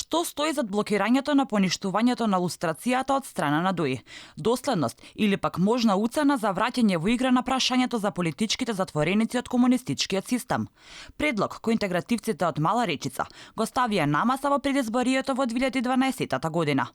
Што стои зад блокирањето на поништувањето на лустрацијата од страна на ДУИ? Доследност или пак можна уцена за враќање во игра на прашањето за политичките затвореници од комунистичкиот систем? Предлог кој интегративците од Мала Речица го ставија на маса во предизборието во 2012 година.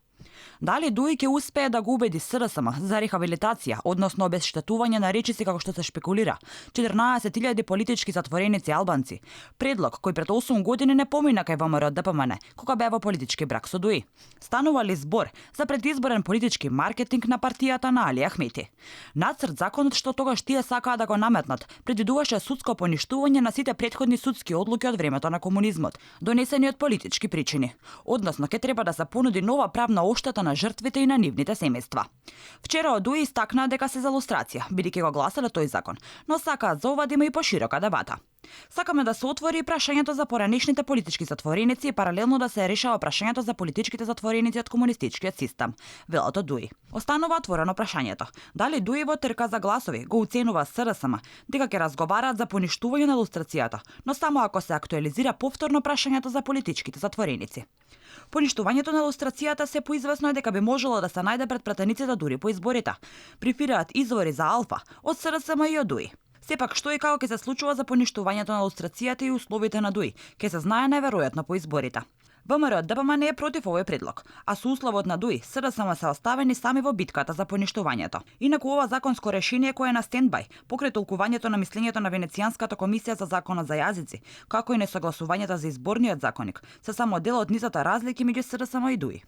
Дали ДУИ ќе успее да го убеди СДСМ за рехабилитација, односно обезштетување на Речици како што се шпекулира, 14.000 политички затвореници албанци, предлог кој пред 8 години не помина кај ВМРО ДПМН, кога беа во политички брак со ДУИ. Станува ли збор за предизборен политички маркетинг на партијата на Али Ахмети? Нацрт законот што тогаш тие сакаа да го наметнат, предвидуваше судско поништување на сите претходни судски одлуки од времето на комунизмот, донесени од политички причини. Односно, ќе треба да се понуди нова правна оштета на жртвите и на нивните семејства. Вчера од ДУИ истакнаа дека се за лустрација, бидејќи го гласале тој закон, но сакаат за ова да има и поширока дебата. Сакаме да се отвори и прашањето за поранешните политички затвореници и паралелно да се решава прашањето за политичките затвореници од комунистичкиот систем, велат од ДУИ. Останува отворено прашањето дали ДУИ во трка за гласови го уценува СДСМ дека ќе разговараат за поништување на лустрацијата, но само ако се актуализира повторно прашањето за политичките затвореници. Поништувањето на лустрацијата се поизвестно е дека би можело да се најде пред пратениците дури по изборите. Прифираат извори за Алфа од СДСМ и од ДУИ. Сепак што и како ќе се случува за поништувањето на лустрацијата и условите на ДУИ, ќе се знае најверојатно по изборите. ВМРО ДПМН е против овој предлог, а со условот на ДУИ СДСМ се оставени сами во битката за поништувањето. Инаку ова законско решение кое е на стендбај, покрај толкувањето на мислењето на Венецијанската комисија за законот за јазици, како и несогласувањето за изборниот законник, се само дел од низата разлики меѓу СДСМ и ДУИ.